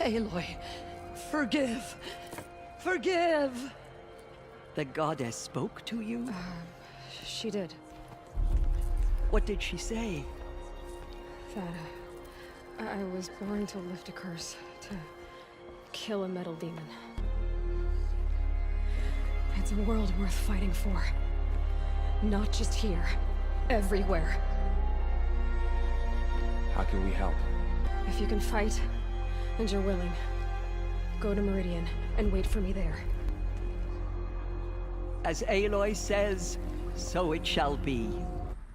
Aloy, forgive. Forgive! The goddess spoke to you? She did. What did she say? That I was born to lift a curse, to kill a metal demon. It's a world worth fighting for. Not just here, everywhere. How can we help? If you can fight, and you're willing, go to Meridian and wait for me there. As Aloy says, so it shall be.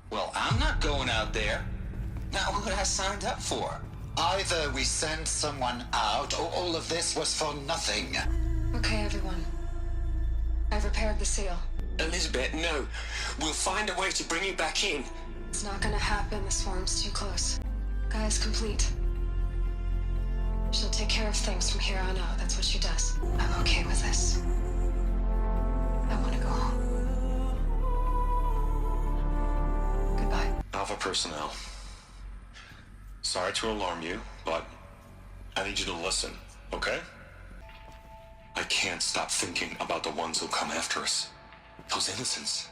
Well, I'm not going out there. Now, what I signed up for? Either we send someone out, or all of this was for nothing. Okay, everyone. I've repaired the seal. Elizabeth, no. We'll find a way to bring you back in. It's not gonna happen, the swarm's too close. Gaia's complete. She'll take care of things from here on out, that's what she does. I'm okay with this. I want to go home. Goodbye. Alpha personnel. Sorry to alarm you, but I need you to listen, okay? I can't stop thinking about the ones who'll come after us. Those innocents.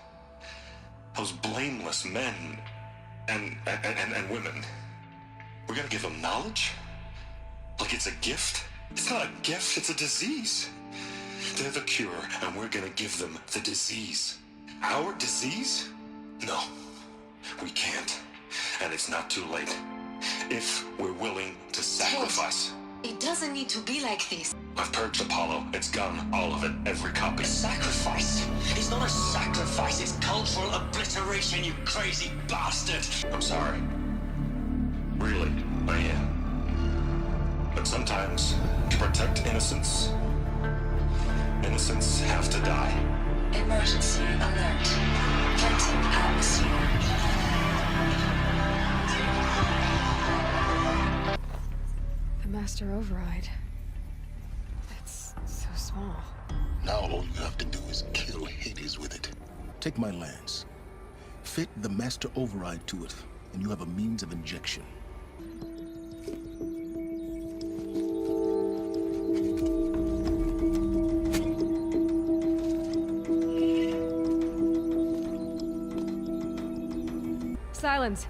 Those blameless men and women. We're gonna give them knowledge? Like it's a gift? It's not a gift, it's a disease. They're the cure, and we're gonna give them the disease. Our disease? No, we can't. And it's not too late. If we're willing to sacrifice. It doesn't need to be like this. I've purged Apollo. It's gone. All of it. Every copy. A sacrifice? It's not a sacrifice, it's cultural obliteration, you crazy bastard! I'm sorry. Really, I am. But sometimes, to protect innocence, innocents have to die. Emergency alert. Venting atmosphere. The Master Override. It's so small. Now all you have to do is kill Hades with it. Take my lance. Fit the Master Override to it, and you have a means of injection. Silence.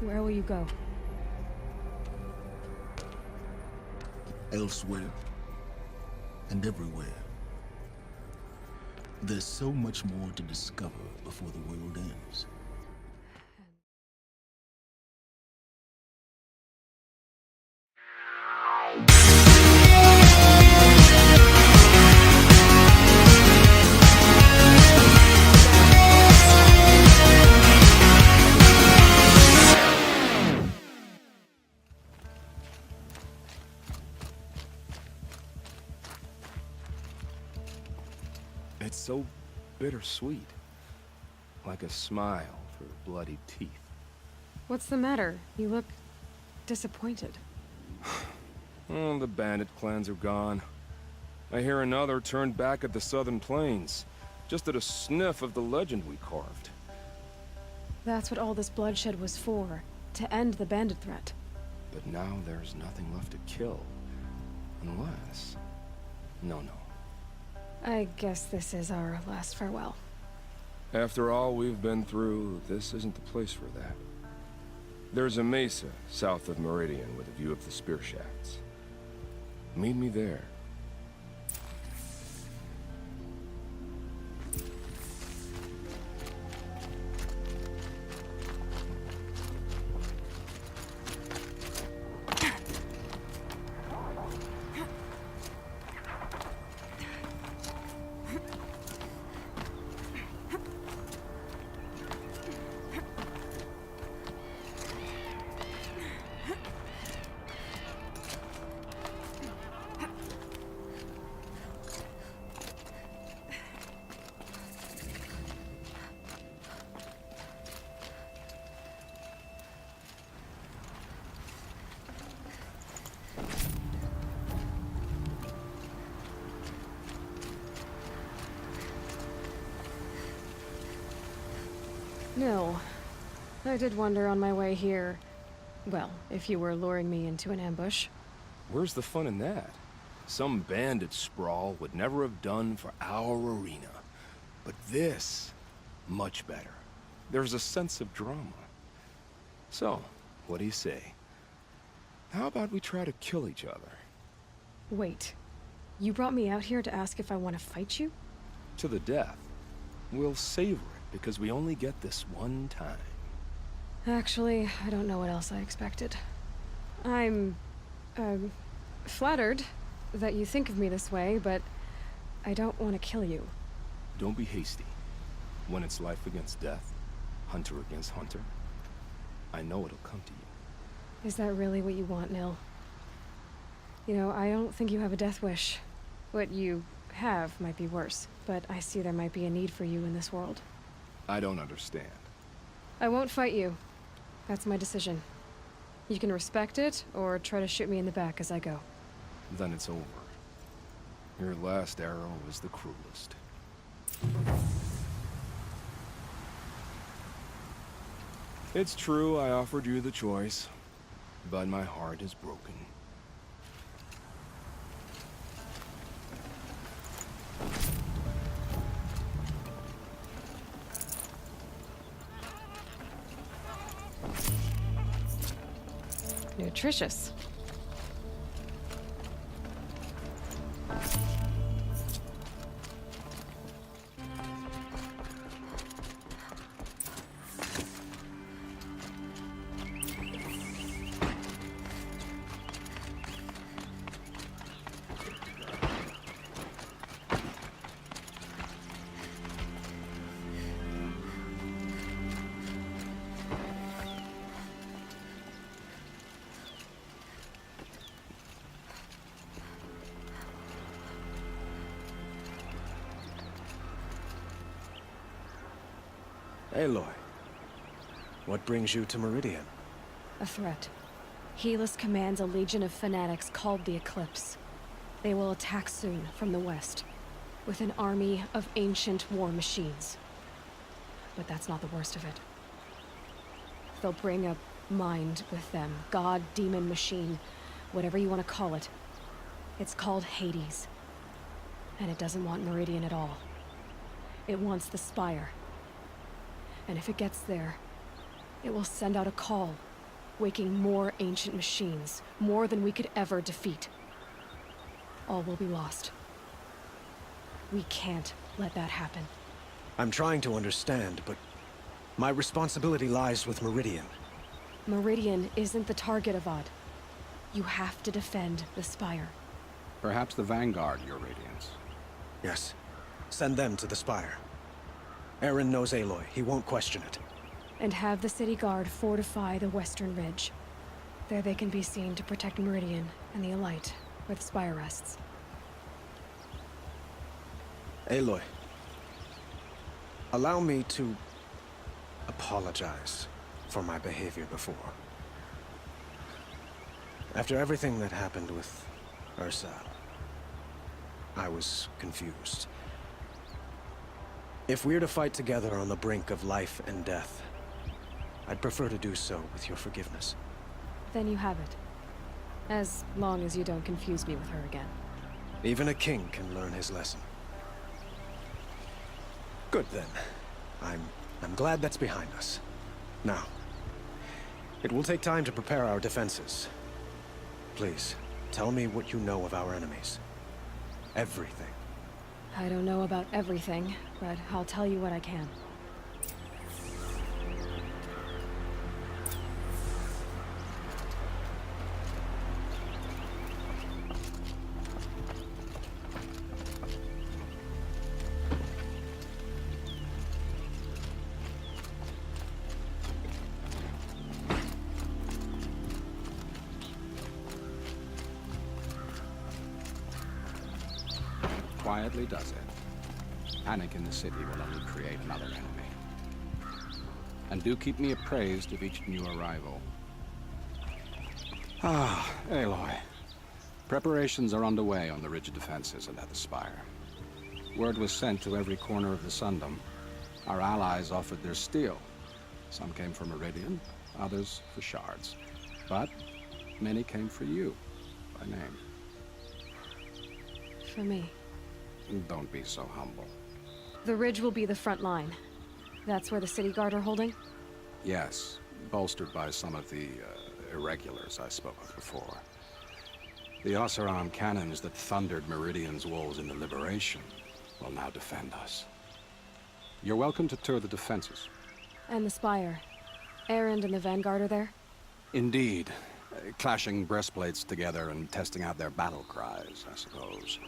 Where will you go? Elsewhere and everywhere. There's so much more to discover before the world ends. It's so bittersweet. Like a smile through bloody teeth. What's the matter? You look disappointed. Oh, the bandit clans are gone. I hear another turned back at the southern plains, just at a sniff of the legend we carved. That's what all this bloodshed was for, to end the bandit threat. But now there's nothing left to kill. Unless... No. I guess this is our last farewell. After all we've been through, this isn't the place for that. There's a mesa south of Meridian with a view of the spear shafts. Meet me there. No. I did wonder on my way here, Well, if you were luring me into an ambush. Where's the fun in that? Some bandit sprawl would never have done for our arena. But this, much better. There's a sense of drama. So, what do you say? How about we try to kill each other? Wait. You brought me out here to ask if I want to fight you? To the death. We'll savor it because we only get this one time. Actually, I don't know what else I expected. I'm, flattered that you think of me this way, but I don't want to kill you. Don't be hasty. When it's life against death, hunter against hunter, I know it'll come to you. Is that really what you want, Nil? You know, I don't think you have a death wish. What you have might be worse, but I see there might be a need for you in this world. I don't understand. I won't fight you. That's my decision. You can respect it, or try to shoot me in the back as I go. Then it's over. Your last arrow was the cruelest. It's true I offered you the choice, but my heart is broken. Nutritious. Aloy, what brings you to Meridian? A threat. Helis commands a legion of fanatics called the Eclipse. They will attack soon from the west, with an army of ancient war machines. But that's not the worst of it. They'll bring a mind with them, god, demon, machine, whatever you want to call it. It's called Hades. And it doesn't want Meridian at all. It wants the Spire. And if it gets there, it will send out a call, waking more ancient machines, more than we could ever defeat. All will be lost. We can't let that happen. I'm trying to understand, but my responsibility lies with Meridian. Meridian isn't the target, Avad. You have to defend the Spire. Perhaps the Vanguard, Your Radiance. Yes. Send them to the Spire. Aaron knows Aloy. He won't question it. And have the city guard fortify the western ridge. There they can be seen to protect Meridian and the Elite, where the Spire rests. Aloy, allow me to apologize for my behavior before. After everything that happened with Ursa, I was confused. If we're to fight together on the brink of life and death, I'd prefer to do so with your forgiveness. Then you have it. As long as you don't confuse me with her again. Even a king can learn his lesson. Good then. I'm glad that's behind us. Now, it will take time to prepare our defenses. Please, tell me what you know of our enemies. Everything. I don't know about everything, but I'll tell you what I can. Quietly does it. Panic in the city will only create another enemy. And do keep me appraised of each new arrival. Ah, Aloy. Preparations are underway on the ridge of defenses and at the Spire. Word was sent to every corner of the Sundom. Our allies offered their steel. Some came for Meridian, others for shards. But many came for you, by name. For me. Don't be so humble. The ridge will be the front line. That's where the city guard are holding? Yes, bolstered by some of the irregulars I spoke of before. The Oseram cannons that thundered Meridian's walls in the Liberation will now defend us. You're welcome to tour the defenses. And the Spire. Erend and the Vanguard are there? Indeed. Clashing breastplates together and testing out their battle cries, I suppose.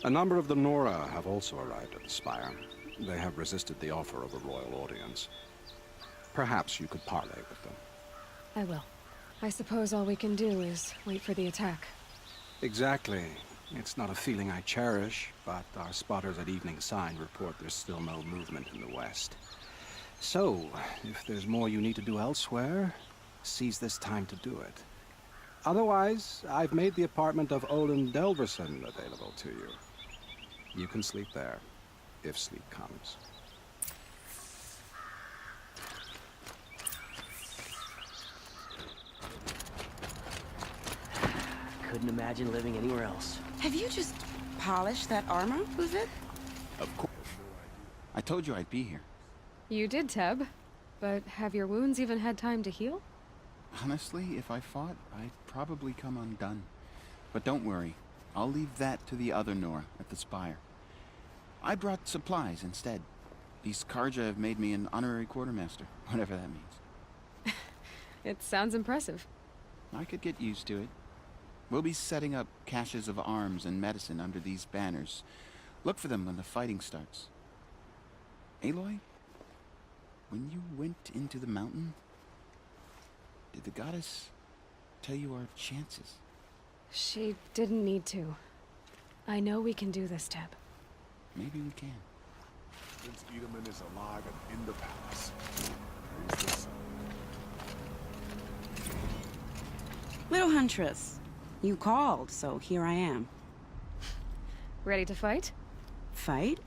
A number of the Nora have also arrived at the Spire. They have resisted the offer of a royal audience. Perhaps you could parley with them. I will. I suppose all we can do is wait for the attack. Exactly. It's not a feeling I cherish, but our spotters at Evening Sign report there's still no movement in the west. So, if there's more you need to do elsewhere, seize this time to do it. Otherwise, I've made the apartment of Olin Delverson available to you. You can sleep there, if sleep comes. Couldn't imagine living anywhere else. Have you just polished that armor, Uthid? Of course. I told you I'd be here. You did, Teb. But have your wounds even had time to heal? Honestly, if I fought, I'd probably come undone. But don't worry. I'll leave that to the other Nora at the Spire. I brought supplies instead. These Karja have made me an honorary quartermaster, whatever that means. It sounds impressive. I could get used to it. We'll be setting up caches of arms and medicine under these banners. Look for them when the fighting starts. Aloy, when you went into the mountain, did the goddess tell you our chances? She didn't need to. I know we can do this, Teb. Maybe we can. Prince Edelman is alive and in the palace. Praise the sun. Little Huntress, you called, so here I am. Ready to fight? Fight?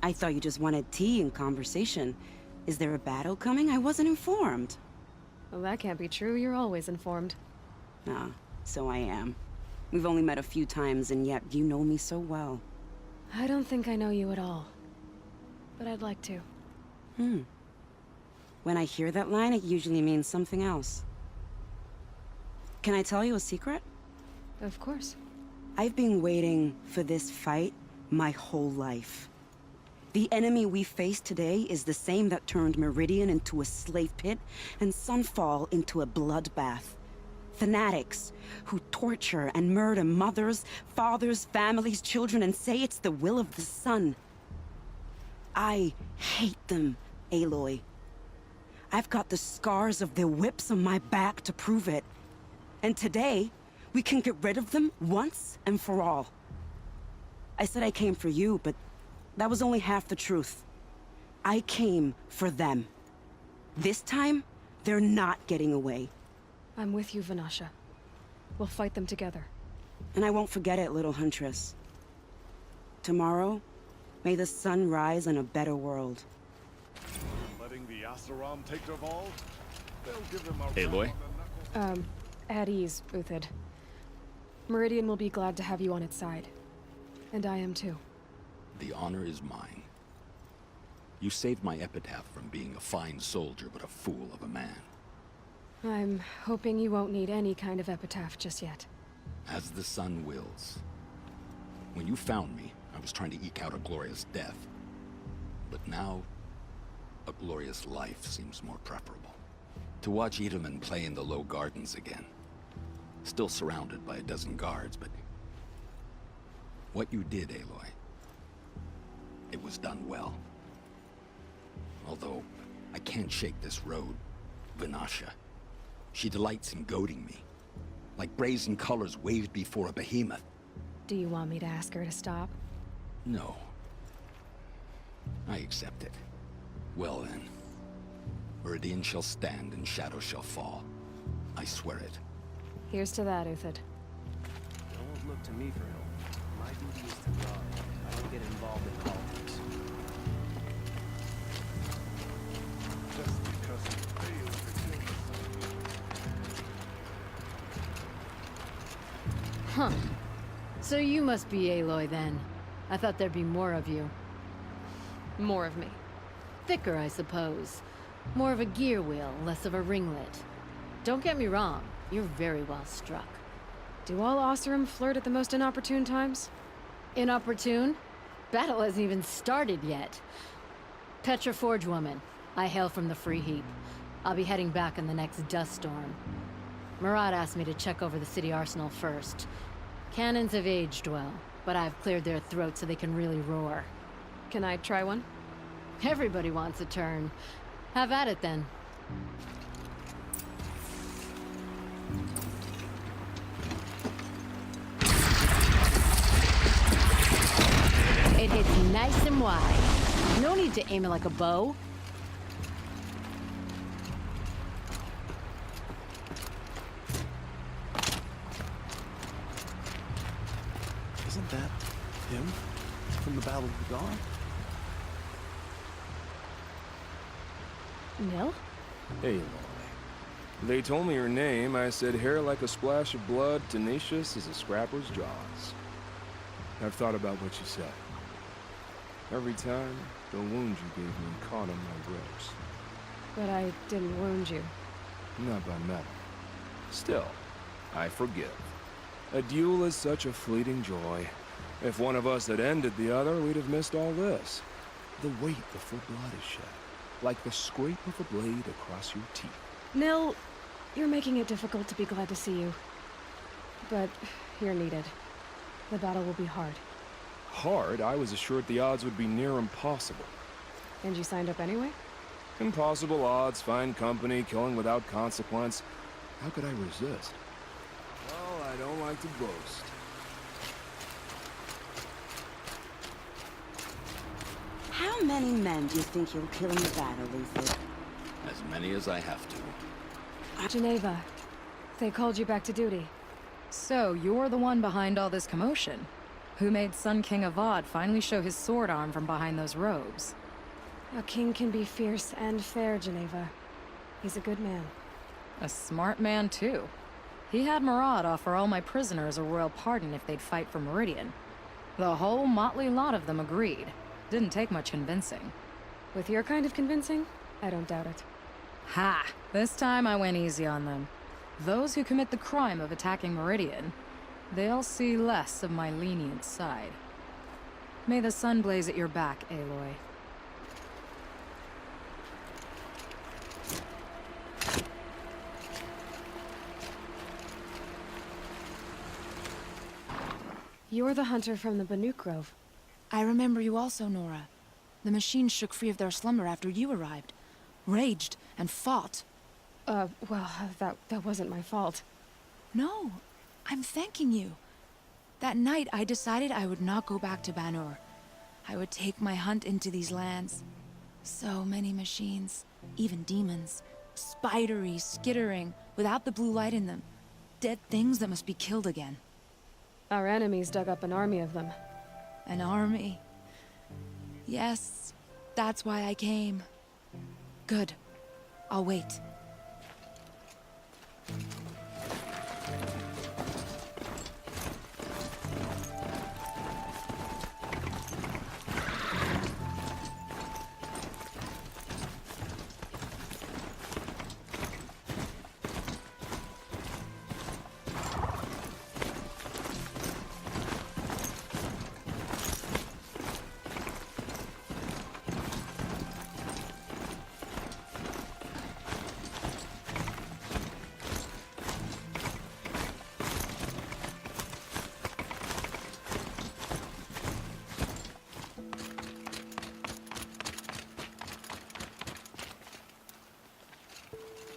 I thought you just wanted tea and conversation. Is there a battle coming? I wasn't informed. Well, that can't be true. You're always informed. Ah, so I am. We've only met a few times, and yet you know me so well. I don't think I know you at all. But I'd like to. When I hear that line, it usually means something else. Can I tell you a secret? Of course. I've been waiting for this fight my whole life. The enemy we face today is the same that turned Meridian into a slave pit and Sunfall into a bloodbath. Fanatics who torture and murder mothers, fathers, families, children, and say it's the will of the sun. I hate them, Aloy. I've got the scars of their whips on my back to prove it. And today, we can get rid of them once and for all. I said I came for you, but that was only half the truth. I came for them. This time, they're not getting away. I'm with you, Vanasha. We'll fight them together. And I won't forget it, little Huntress. Tomorrow, may the sun rise in a better world. Letting the Asaram take Derval? They'll give him a Aloy? At ease, Uthid. Meridian will be glad to have you on its side. And I am too. The honor is mine. You saved my epitaph from being a fine soldier, but a fool of a man. I'm hoping you won't need any kind of epitaph just yet. As the sun wills. When you found me, I was trying to eke out a glorious death. But now, a glorious life seems more preferable. To watch Edelman play in the low gardens again. Still surrounded by a dozen guards, but... what you did, Aloy, it was done well. Although, I can't shake this road, Vanasha. She delights in goading me. Like brazen colors waved before a behemoth. Do you want me to ask her to stop? No. I accept it. Well then. Meridian shall stand and shadow shall fall. I swear it. Here's to that, Uthid. Don't look to me for help. My duty is to guard. I don't get involved in politics. Just because he failed to kill the sun. Huh. So you must be Aloy then. I thought there'd be more of you. More of me. Thicker, I suppose. More of a gear wheel, less of a ringlet. Don't get me wrong, you're very well struck. Do all Oseram flirt at the most inopportune times? Inopportune? Battle hasn't even started yet. Petra Forge woman. I hail from the Free Heap. I'll be heading back in the next dust storm. Murad asked me to check over the city arsenal first. Cannons have aged well, but I've cleared their throats so they can really roar. Can I try one? Everybody wants a turn. Have at it then. It hits nice and wide. No need to aim it like a bow. Isn't that him from the Battle of the Dawn? Nil? Aloy. They told me your name. I said hair like a splash of blood, tenacious as a scrapper's jaws. I've thought about what you said. Every time, the wound you gave me caught on my ribs. But I didn't wound you. Not by metal. Still, I forgive. A duel is such a fleeting joy. If one of us had ended the other, we'd have missed all this. The weight before blood is shed. Like the scrape of a blade across your teeth. Nil, you're making it difficult to be glad to see you. But you're needed. The battle will be hard. Hard? I was assured the odds would be near impossible. And you signed up anyway? Impossible odds, fine company, killing without consequence. How could I resist? Well, I don't like to boast. How many men do you think you'll kill in the battle, Luther? As many as I have to. Geneva. They called you back to duty. So, you're the one behind all this commotion. Who made Sun King Avad finally show his sword arm from behind those robes? A king can be fierce and fair, Geneva. He's a good man. A smart man, too. He had Murad offer all my prisoners a royal pardon if they'd fight for Meridian. The whole motley lot of them agreed. Didn't take much convincing. With your kind of convincing, I don't doubt it. Ha! This time I went easy on them. Those who commit the crime of attacking Meridian, they'll see less of my lenient side. May the sun blaze at your back, Aloy. You're the hunter from the Banuk Grove. I remember you also, Nora. The machines shook free of their slumber after you arrived. Raged and fought. Well, that wasn't my fault. No, I'm thanking you. That night, I decided I would not go back to Banur. I would take my hunt into these lands. So many machines, even demons. Spidery, skittering, without the blue light in them. Dead things that must be killed again. Our enemies dug up an army of them. An army? Yes, that's why I came. Good. I'll wait.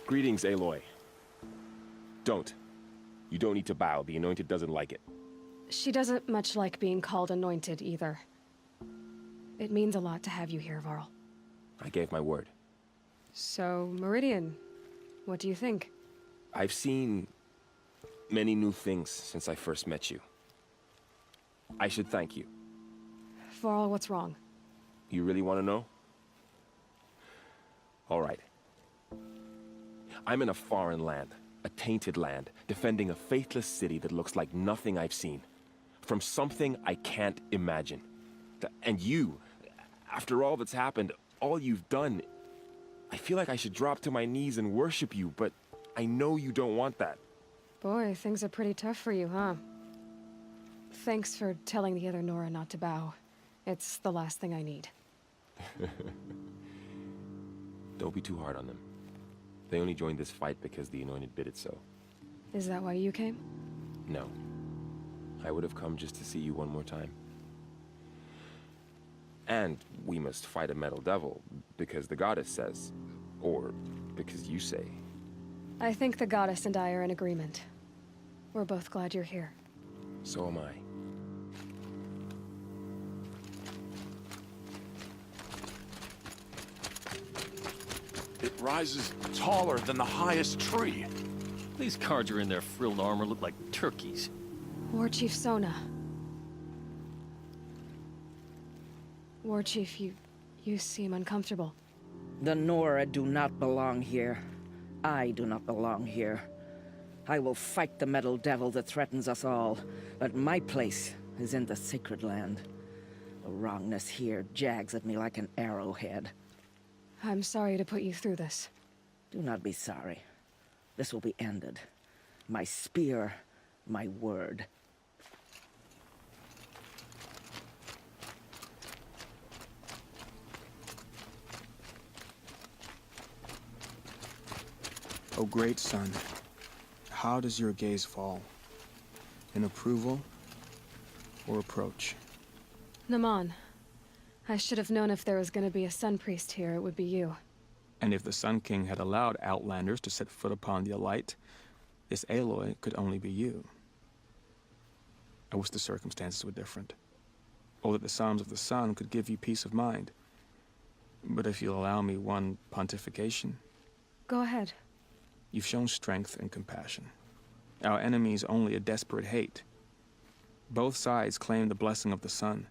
Greetings, Aloy. Don't. You don't need to bow. The Anointed doesn't like it. She doesn't much like being called anointed, either. It means a lot to have you here, Varl. I gave my word. So, Meridian, what do you think? I've seen many new things since I first met you. I should thank you. Varl, what's wrong? You really want to know? All right. I'm in a foreign land. a tainted land, defending a faithless city that looks like nothing I've seen. From something I can't imagine. And you, after all that's happened, all you've done, I feel like I should drop to my knees and worship you, but I know you don't want that. Boy, things are pretty tough for you, huh? Thanks for telling the other Nora not to bow. It's the last thing I need. Don't be too hard on them. They only joined this fight because the Anointed bid it so. Is that why you came? No. I would have come just to see you one more time. And we must fight a metal devil, because the goddess says. Or because you say. I think the goddess and I are in agreement. We're both glad you're here. So am I. It rises taller than the highest tree. These Carja in their frilled armor look like turkeys. War Chief Sona. War Chief, you seem uncomfortable. The Nora do not belong here. I do not belong here. I will fight the metal devil that threatens us all, but my place is in the sacred land. The wrongness here jags at me like an arrowhead. I'm sorry to put you through this. Do not be sorry. This will be ended. My spear, my word. O great sun, how does your gaze fall? In approval or approach? Naman, I should have known if there was going to be a Sun Priest here, it would be you. And if the Sun King had allowed Outlanders to set foot upon the Alight, this Aloy could only be you. I wish the circumstances were different, or that the Psalms of the Sun could give you peace of mind. But if you'll allow me one pontification... Go ahead. You've shown strength and compassion. Our enemy's only a desperate hate. Both sides claim the blessing of the sun,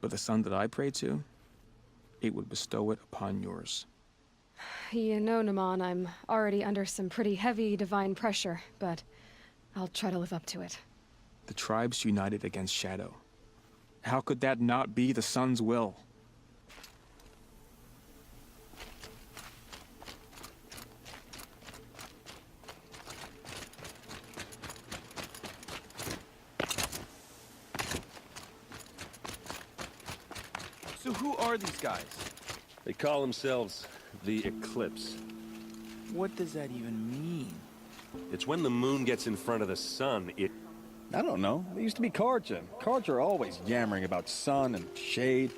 but the sun that I pray to, it would bestow it upon yours. You know, Naman, I'm already under some pretty heavy divine pressure, but I'll try to live up to it. The tribes united against Shadow. How could that not be the sun's will? So who are these guys? They call themselves the Eclipse. What does that even mean? It's when the moon gets in front of the sun, I don't know. They used to be Carja. Carja are always yammering about sun and shade.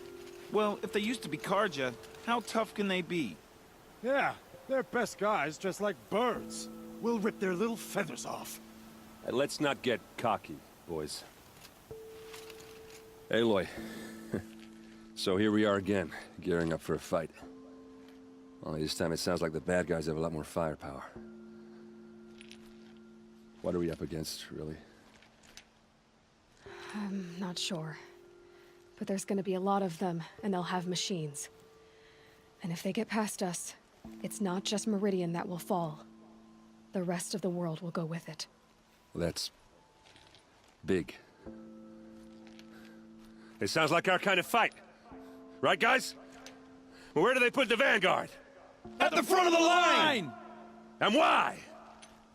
Well, if they used to be Carja, how tough can they be? Yeah, they're best guys dressed like birds. We'll rip their little feathers off. Let's not get cocky, boys. Aloy. So here we are again, gearing up for a fight. Only this time it sounds like the bad guys have a lot more firepower. What are we up against, really? I'm not sure. But there's gonna be a lot of them, and they'll have machines. And if they get past us, it's not just Meridian that will fall. The rest of the world will go with it. Well, that's... big. It sounds like our kind of fight. Right, guys? Well, where do they put the vanguard? At the front of the line! And why?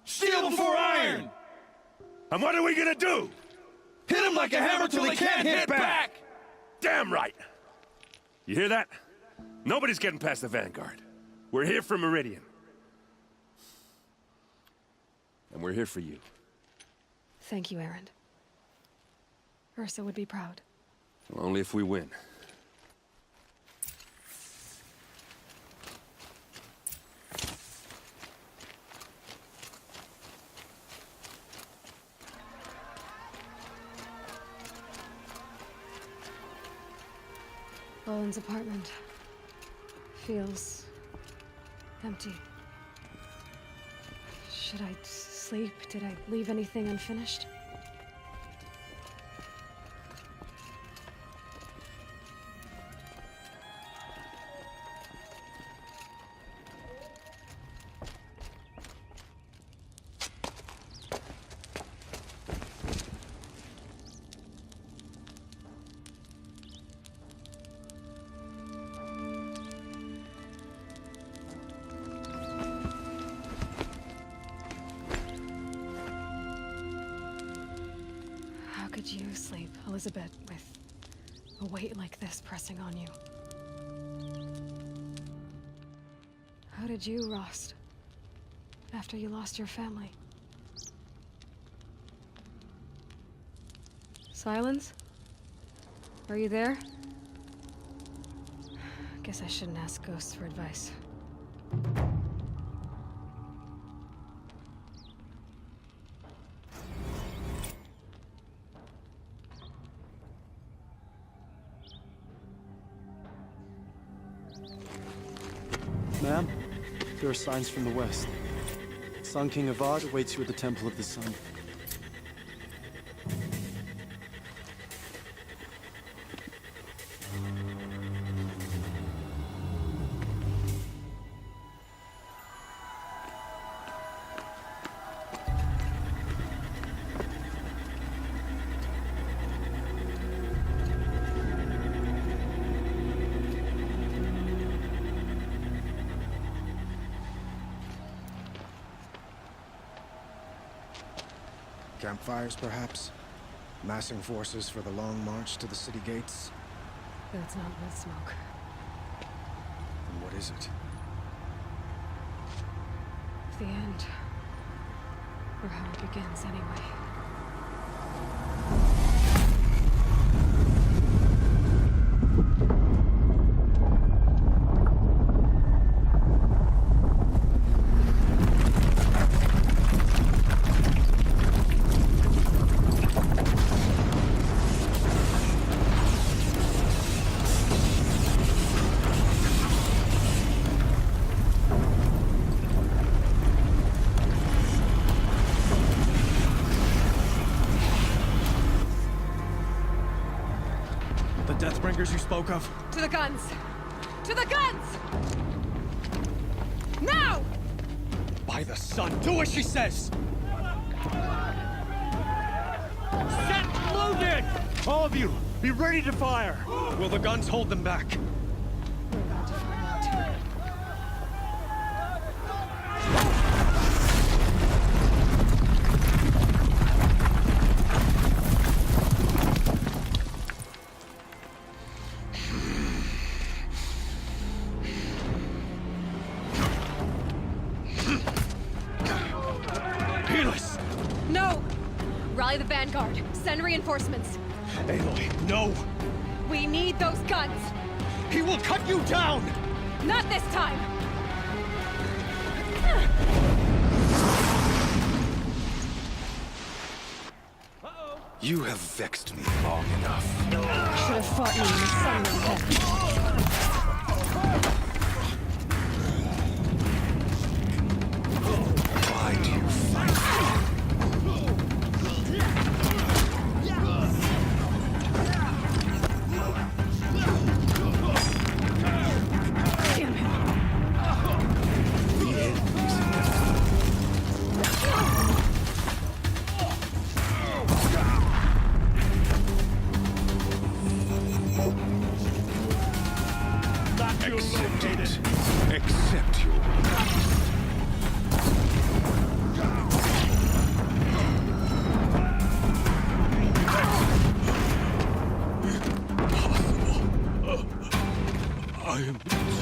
Steel before iron! And what are we gonna do? Hit them like a hammer till they can't hit back! Damn right! You hear that? Nobody's getting past the vanguard. We're here for Meridian. And we're here for you. Thank you, Aaron. Ursa would be proud. Well, only if we win. Bowen's apartment feels empty. Should I sleep? Did I leave anything unfinished? could you sleep, Elizabeth, with a weight like this pressing on you? How did you rest after you lost your family? Silence? Are you there? Guess I shouldn't ask ghosts for advice. Ma'am, there are signs from the west. Sun King Avad awaits you at the Temple of the Sun. Campfires, perhaps? Massing forces for the long march to the city gates? That's not wood smoke. Then what is it? The end. Or how it begins, anyway. Deathbringers you spoke of? To the guns! To the guns! Now! By the sun, do as she says! Set loaded! All of you, be ready to fire! Will the guns hold them back? We're about to find out. No! Rally the vanguard. Send reinforcements. Aloy, no! We need those guns! He will cut you down! Not this time! You have vexed me long enough. Should have fought you when the sun went down. Why do you fight me? Damn him! The end is inevitable. Accept it. Accept your I am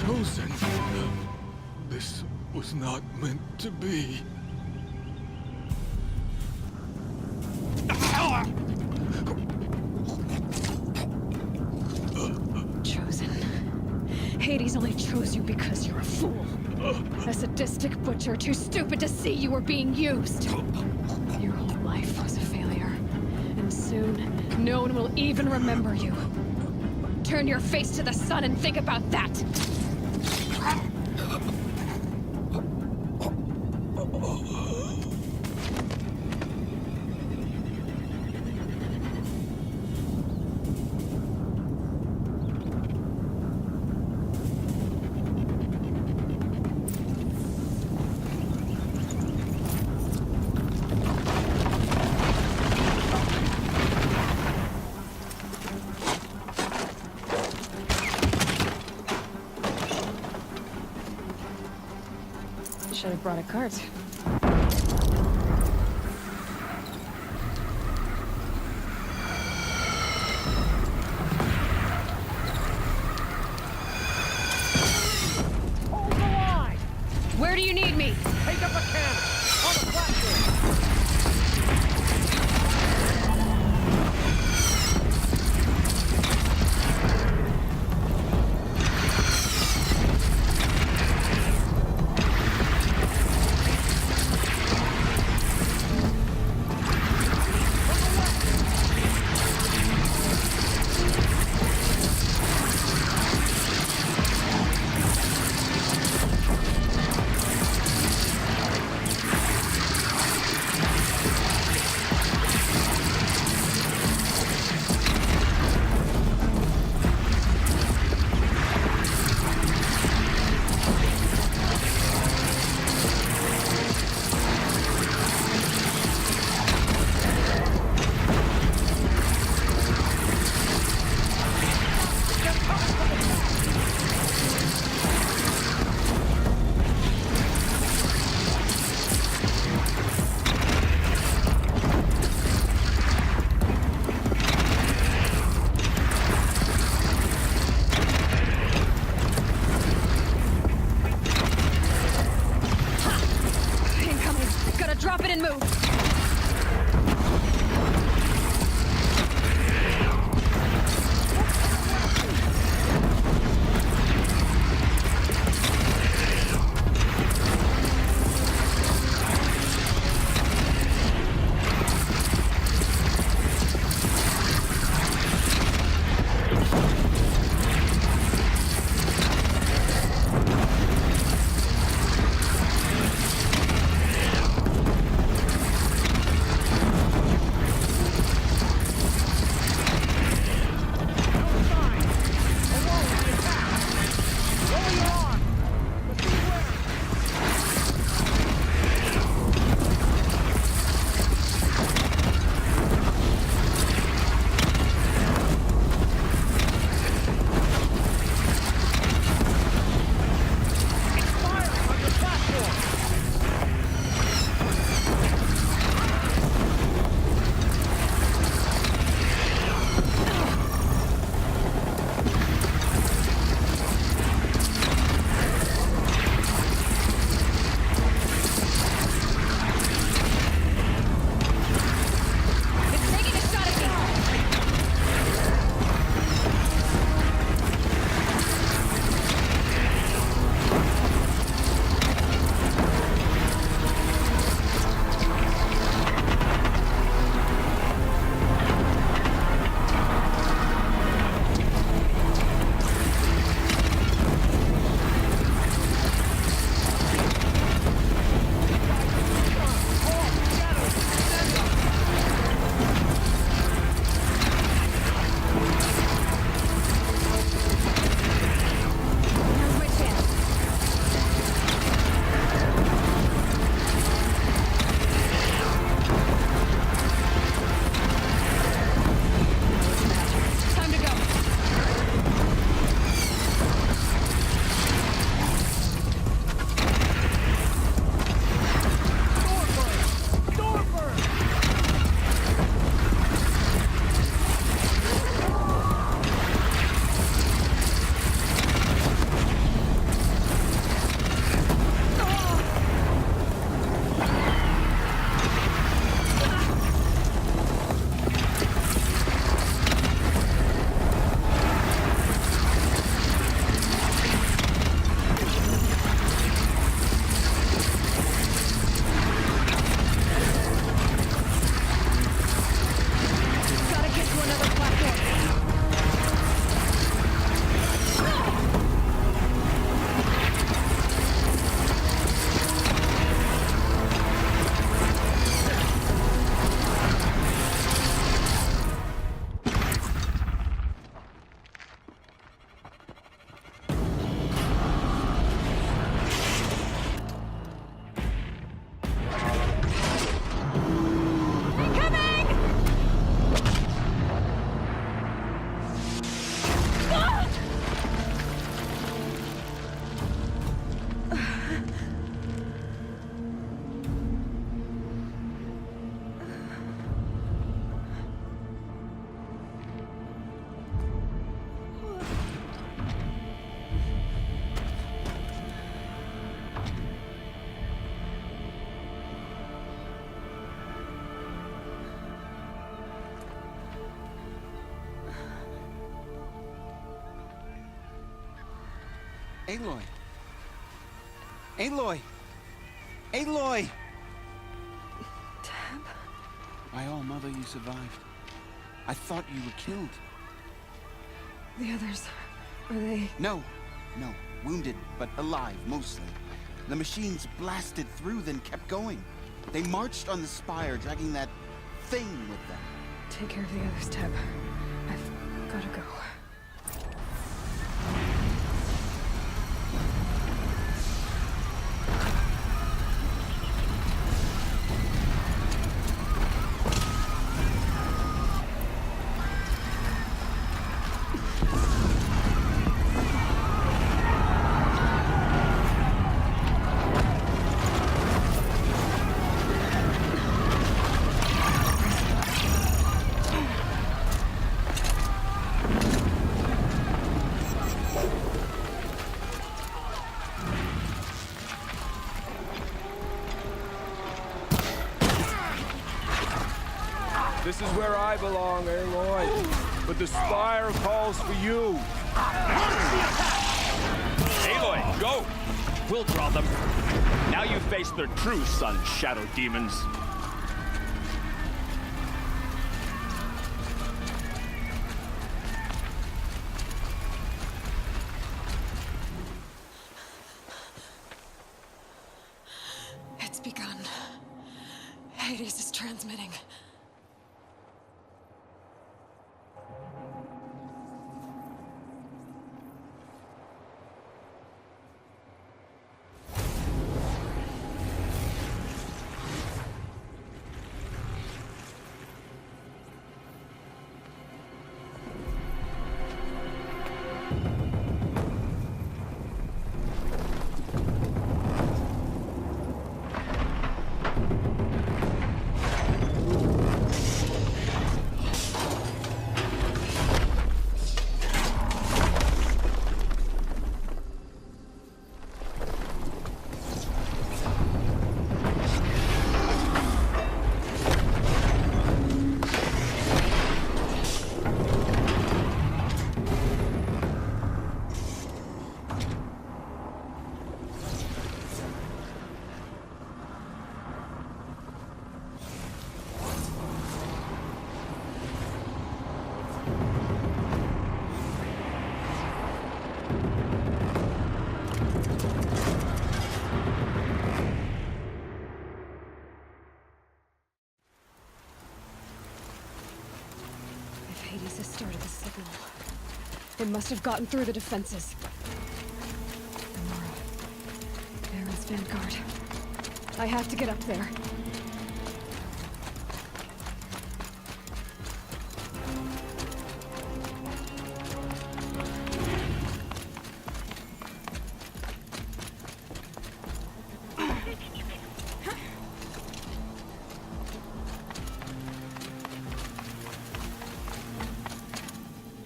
chosen. This was not meant to be. Chosen. Hades only chose you because you're a fool. A sadistic butcher too stupid to see you were being used. Your whole life was a failure. And soon, no one will even remember you. Turn your face to the sun and think about that! Should have brought a cart. Aloy! Aloy! Aloy! Tab? My all-mother, you survived. I thought you were killed. The others, are they... No. Wounded, but alive, mostly. The machines blasted through, then kept going. They marched on the spire, dragging that thing with them. Take care of the others, Tab. I've gotta go. This is where I belong, Aloy. But the Spire calls for you. Aloy, go! We'll draw them. Now you face their true sun, shadow demons. It's begun. Hades is transmitting. Hades has started the signal. It must have gotten through the defenses. There is Vanguard. I have to get up there.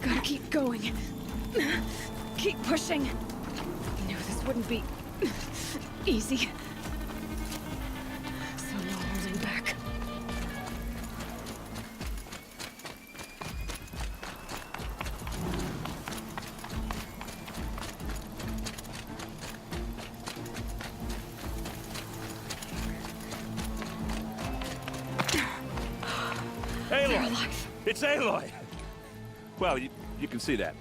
Gotta keep going. Keep pushing. Knew this wouldn't be easy. So no holding back. Aloy! It's Aloy! Well, you can see that.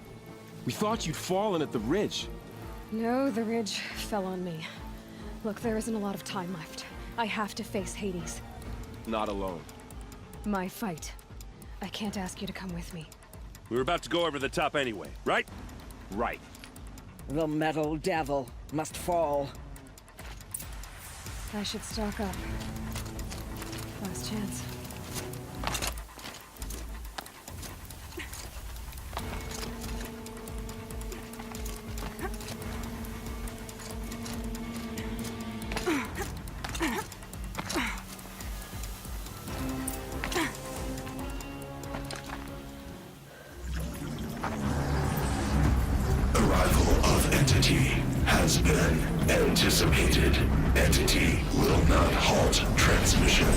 We thought you'd fallen at the ridge. No, the ridge fell on me. Look, there isn't a lot of time left. I have to face Hades. Not alone. My fight. I can't ask you to come with me. We were about to go over the top anyway, right? Right. The metal devil must fall. I should stock up. Last chance. Arrival of Entity has been anticipated. Entity will not halt transmission.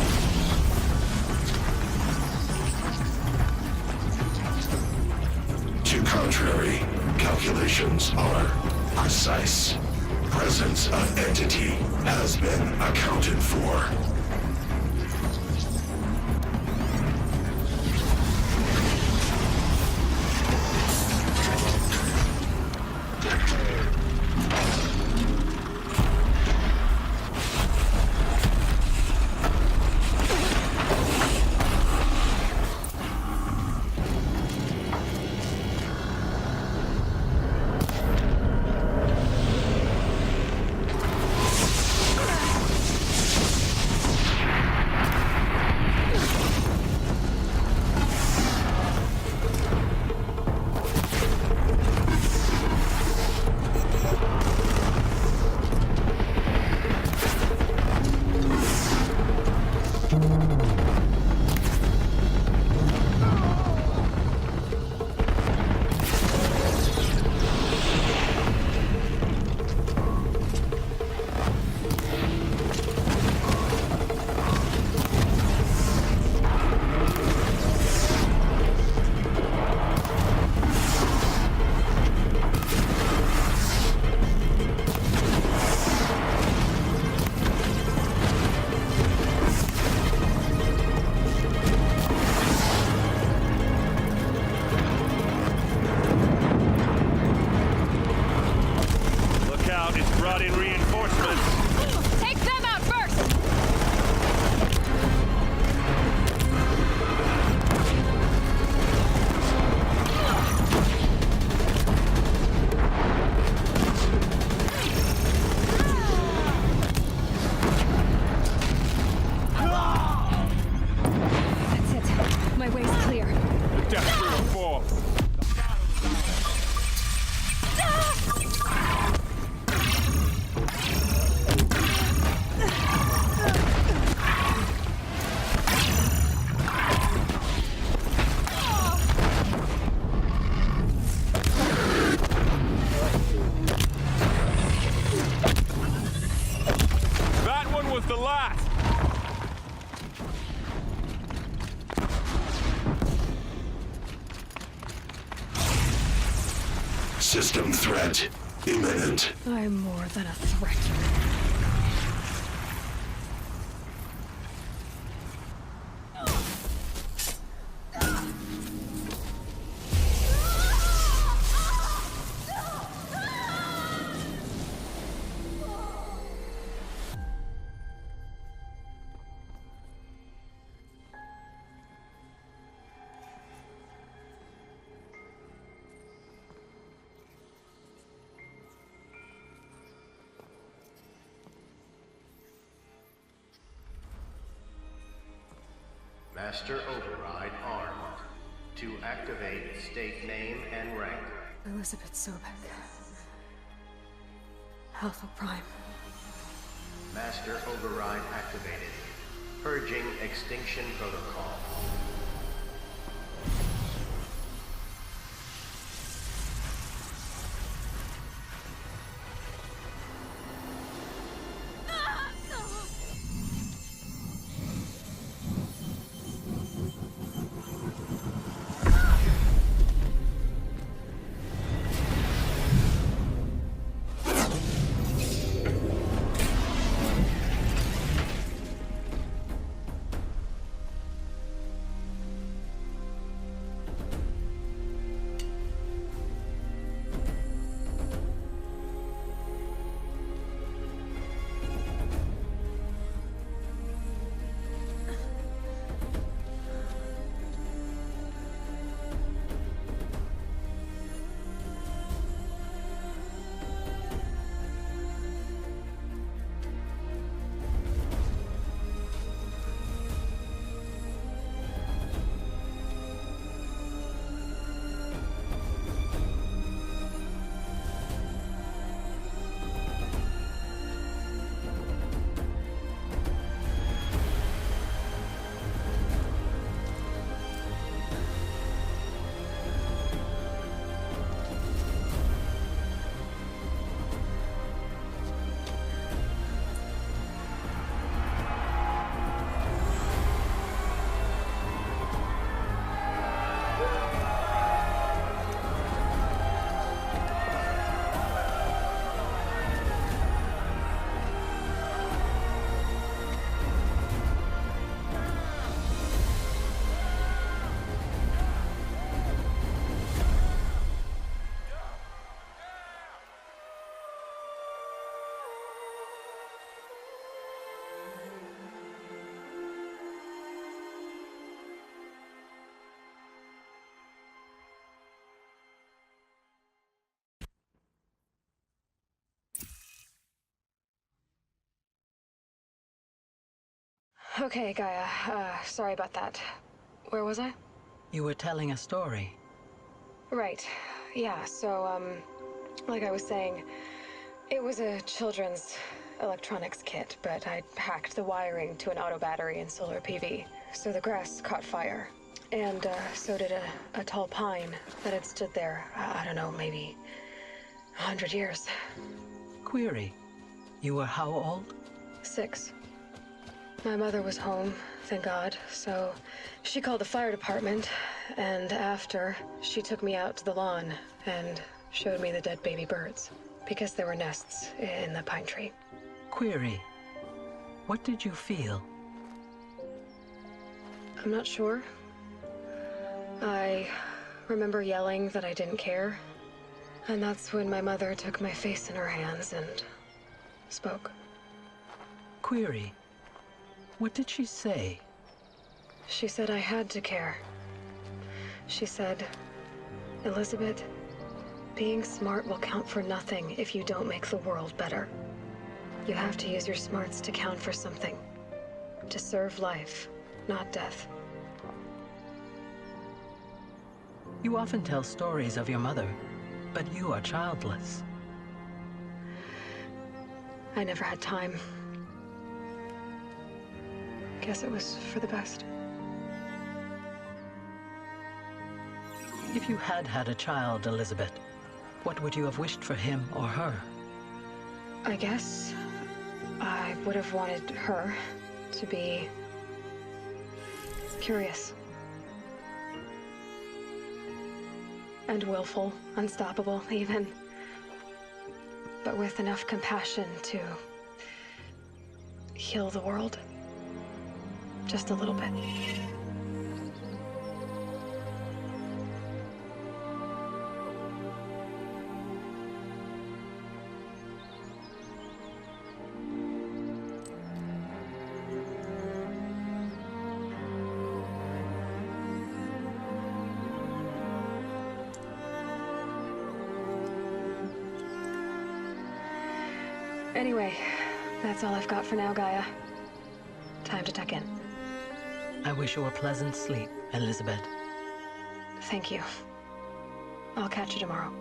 To contrary, calculations are precise. Presence of entity has been accounted for. System threat imminent. I'm more than a threat. Master Override armed. To activate, state name and rank. Elizabeth Sobek. Alpha Prime. Master Override activated. Purging extinction protocol. Okay, Gaia. Sorry about that. Where was I? You were telling a story. Right. Yeah, so, like I was saying, it was a children's electronics kit, but I'd hacked the wiring to an auto battery and solar PV. So the grass caught fire. And, so did a tall pine that had stood there, I don't know, maybe 100 years. Query. You were how old? 6. My mother was home, thank God, so she called the fire department, and after, she took me out to the lawn and showed me the dead baby birds, because there were nests in the pine tree. Query. What did you feel? I'm not sure. I remember yelling that I didn't care, and that's when my mother took my face in her hands and spoke. Query. What did she say? She said I had to care. She said, Elizabeth, being smart will count for nothing if you don't make the world better. You have to use your smarts to count for something. To serve life, not death. You often tell stories of your mother, but you are childless. I never had time. Guess it was for the best. If you had had a child, Elizabeth, what would you have wished for him or her? I guess I would have wanted her to be curious. And willful, unstoppable, even. But with enough compassion to heal the world. Just a little bit. Anyway, that's all I've got for now, Gaia. Time to tuck in. I wish you a pleasant sleep, Elizabeth. Thank you. I'll catch you tomorrow.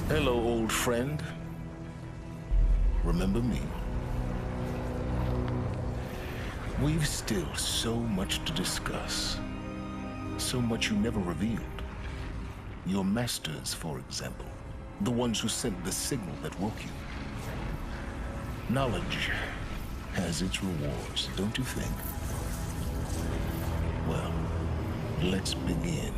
Hello, old friend. Remember me? We've still so much to discuss. So much you never revealed. Your masters, for example. The ones who sent the signal that woke you. Knowledge has its rewards, don't you think? Well, let's begin.